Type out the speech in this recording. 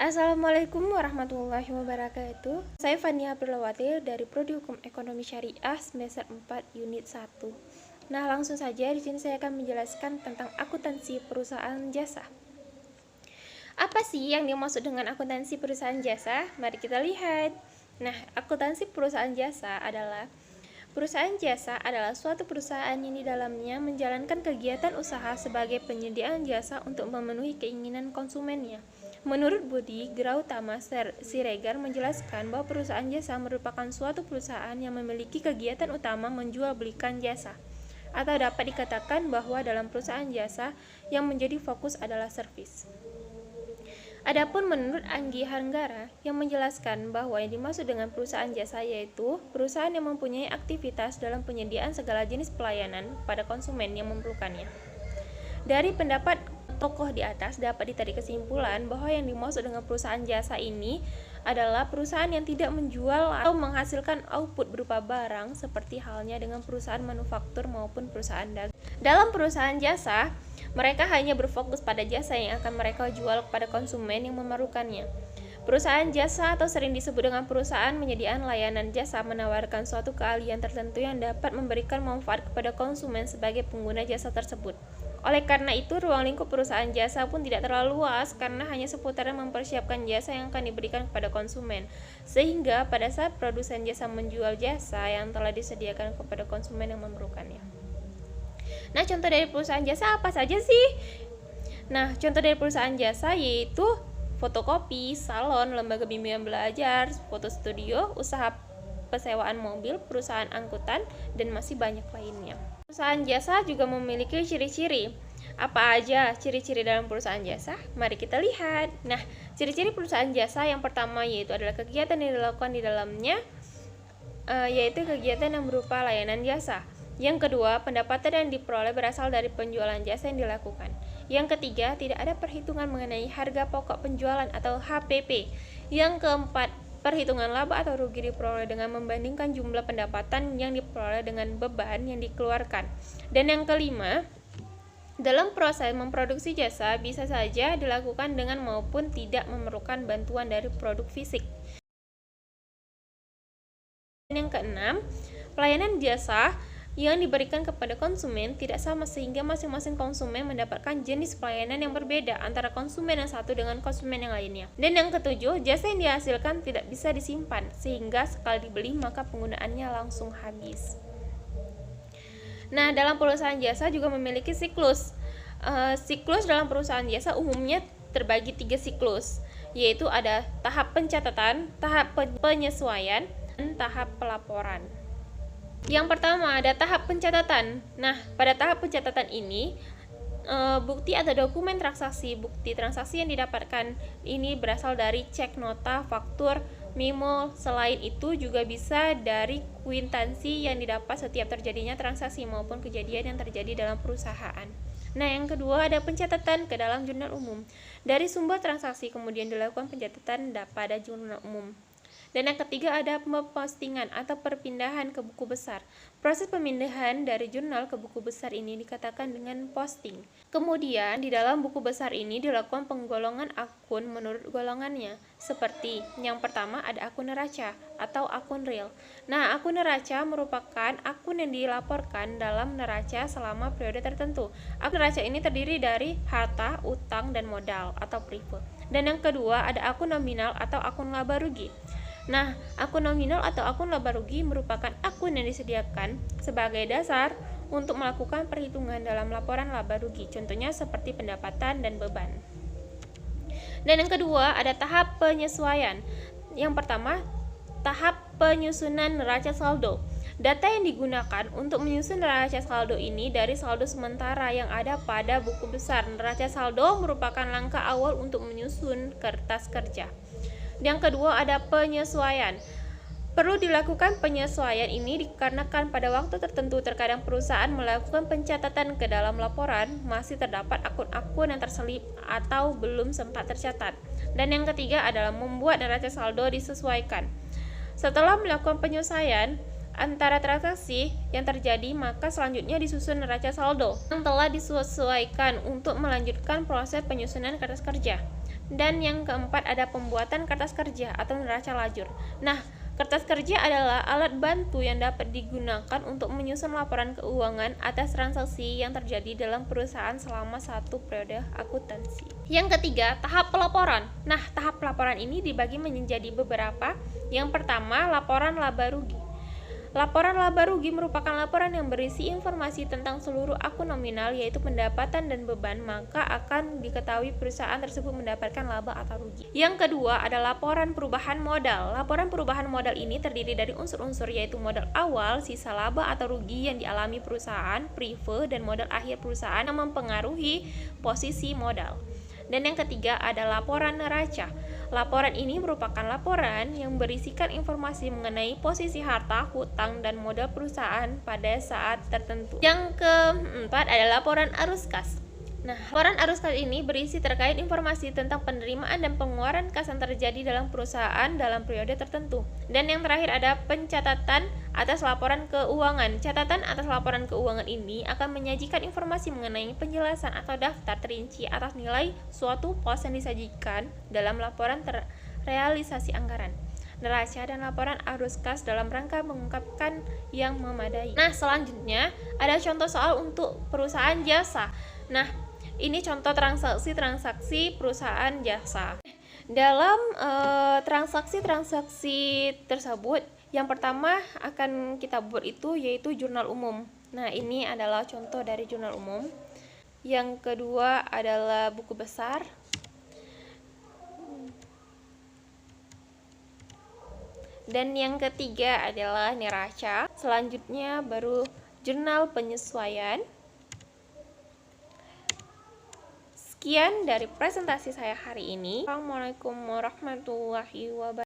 Assalamualaikum warahmatullahi wabarakatuh. Saya Fania Abdulawati dari Prodi Hukum Ekonomi Syariah semester 4 unit 1. Nah, langsung saja di sini saya akan menjelaskan tentang akuntansi perusahaan jasa. Apa sih yang dimaksud dengan akuntansi perusahaan jasa? Mari kita lihat. Nah, akuntansi perusahaan jasa adalah suatu perusahaan yang di dalamnya menjalankan kegiatan usaha sebagai penyediaan jasa untuk memenuhi keinginan konsumennya. Menurut Budi Grautama Siregar menjelaskan bahwa perusahaan jasa merupakan suatu perusahaan yang memiliki kegiatan utama menjual belikan jasa. Atau dapat dikatakan bahwa dalam perusahaan jasa yang menjadi fokus adalah servis. Adapun menurut Anggi Hanggara yang menjelaskan bahwa yang dimaksud dengan perusahaan jasa yaitu perusahaan yang mempunyai aktivitas dalam penyediaan segala jenis pelayanan pada konsumen yang memerlukannya. Dari pendapat tokoh di atas dapat ditarik kesimpulan bahwa yang dimaksud dengan perusahaan jasa ini adalah perusahaan yang tidak menjual atau menghasilkan output berupa barang seperti halnya dengan perusahaan manufaktur maupun perusahaan dagang. Dalam perusahaan jasa, mereka hanya berfokus pada jasa yang akan mereka jual kepada konsumen yang memerlukannya. Perusahaan jasa atau sering disebut dengan perusahaan penyediaan layanan jasa menawarkan suatu keahlian tertentu yang dapat memberikan manfaat kepada konsumen sebagai pengguna jasa tersebut. Oleh karena itu, ruang lingkup perusahaan jasa pun tidak terlalu luas karena hanya seputar mempersiapkan jasa yang akan diberikan kepada konsumen. Sehingga pada saat produsen jasa menjual jasa yang telah disediakan kepada konsumen yang memerlukannya. Nah, contoh dari perusahaan jasa apa saja sih? Nah, contoh dari perusahaan jasa yaitu fotokopi, salon, lembaga bimbingan belajar, foto studio, usaha persewaan mobil, perusahaan angkutan, dan masih banyak lainnya. Perusahaan jasa juga memiliki ciri-ciri. Apa aja ciri-ciri dalam perusahaan jasa? Mari kita lihat. Nah, ciri-ciri perusahaan jasa yang pertama yaitu adalah kegiatan yang dilakukan di dalamnya, yaitu kegiatan yang berupa layanan jasa. Yang kedua, pendapatan yang diperoleh berasal dari penjualan jasa yang dilakukan. Yang ketiga, tidak ada perhitungan mengenai harga pokok penjualan atau HPP. Yang keempat, perhitungan laba atau rugi diperoleh dengan membandingkan jumlah pendapatan yang diperoleh dengan beban yang dikeluarkan. Dan yang kelima, dalam proses memproduksi jasa bisa saja dilakukan dengan maupun tidak memerlukan bantuan dari produk fisik. Dan yang keenam, pelayanan jasa yang diberikan kepada konsumen tidak sama sehingga masing-masing konsumen mendapatkan jenis pelayanan yang berbeda antara konsumen yang satu dengan konsumen yang lainnya. Dan yang ketujuh, jasa yang dihasilkan tidak bisa disimpan sehingga sekali dibeli maka penggunaannya langsung habis. Nah, dalam perusahaan jasa juga memiliki siklus. Siklus dalam perusahaan jasa umumnya terbagi 3 siklus, yaitu ada tahap pencatatan, tahap penyesuaian, dan tahap pelaporan. Yang pertama ada tahap pencatatan. Nah, pada tahap pencatatan ini bukti atau dokumen transaksi, bukti transaksi yang didapatkan ini berasal dari cek nota, faktur, memo. Selain itu juga bisa dari kwitansi yang didapat setiap terjadinya transaksi maupun kejadian yang terjadi dalam perusahaan. Nah, yang kedua ada pencatatan ke dalam jurnal umum. Dari sumber transaksi kemudian dilakukan pencatatan pada jurnal umum. Dan yang ketiga ada pempostingan atau perpindahan ke buku besar. Proses pemindahan dari jurnal ke buku besar ini dikatakan dengan posting. Kemudian di dalam buku besar ini dilakukan penggolongan akun menurut golongannya. Seperti yang pertama ada akun neraca atau akun real. Nah, akun neraca merupakan akun yang dilaporkan dalam neraca selama periode tertentu. Akun neraca ini terdiri dari harta, utang, dan modal atau privat. Dan yang kedua ada akun nominal atau akun laba rugi. Nah, akun nominal atau akun laba rugi merupakan akun yang disediakan sebagai dasar untuk melakukan perhitungan dalam laporan laba rugi, contohnya seperti pendapatan dan beban. Dan yang kedua, ada tahap penyesuaian. Yang pertama, tahap penyusunan neraca saldo. Data yang digunakan untuk menyusun neraca saldo ini dari saldo sementara yang ada pada buku besar. Neraca saldo merupakan langkah awal untuk menyusun kertas kerja. Yang kedua ada penyesuaian. Perlu dilakukan penyesuaian ini dikarenakan pada waktu tertentu terkadang perusahaan melakukan pencatatan ke dalam laporan masih terdapat akun-akun yang terselip atau belum sempat tercatat. Dan yang ketiga adalah membuat neraca saldo disesuaikan. Setelah melakukan penyesuaian antara transaksi yang terjadi, maka selanjutnya disusun neraca saldo yang telah disesuaikan untuk melanjutkan proses penyusunan kertas kerja. Dan yang keempat ada pembuatan kertas kerja atau neraca lajur. Nah, kertas kerja adalah alat bantu yang dapat digunakan untuk menyusun laporan keuangan atas transaksi yang terjadi dalam perusahaan selama satu periode akuntansi. Yang ketiga, tahap pelaporan. Nah, tahap pelaporan ini dibagi menjadi beberapa. Yang pertama, laporan laba rugi. Laporan laba rugi merupakan laporan yang berisi informasi tentang seluruh akun nominal, yaitu pendapatan dan beban, maka akan diketahui perusahaan tersebut mendapatkan laba atau rugi. Yang kedua ada laporan perubahan modal. Laporan perubahan modal ini terdiri dari unsur-unsur, yaitu modal awal, sisa laba atau rugi yang dialami perusahaan, prive, dan modal akhir perusahaan yang mempengaruhi posisi modal. Dan yang ketiga ada laporan neraca. Laporan ini merupakan laporan yang berisikan informasi mengenai posisi harta, hutang, dan modal perusahaan pada saat tertentu. Yang keempat ada laporan arus kas. Nah, laporan arus kas ini berisi terkait informasi tentang penerimaan dan pengeluaran kas yang terjadi dalam perusahaan dalam periode tertentu. Dan yang terakhir ada pencatatan atas laporan keuangan. Catatan atas laporan keuangan ini akan menyajikan informasi mengenai penjelasan atau daftar terinci atas nilai suatu pos yang disajikan dalam laporan realisasi anggaran, neraca, dan laporan arus kas dalam rangka mengungkapkan yang memadai. Nah, selanjutnya ada contoh soal untuk perusahaan jasa. Nah, ini contoh transaksi perusahaan jasa. Dalam transaksi tersebut, yang pertama akan kita buat itu yaitu jurnal umum. Nah, ini adalah contoh dari jurnal umum. Yang kedua adalah buku besar. Dan yang ketiga adalah neraca. Selanjutnya baru jurnal penyesuaian. Sekian dari presentasi saya hari ini. Assalamualaikum warahmatullahi wabarakatuh.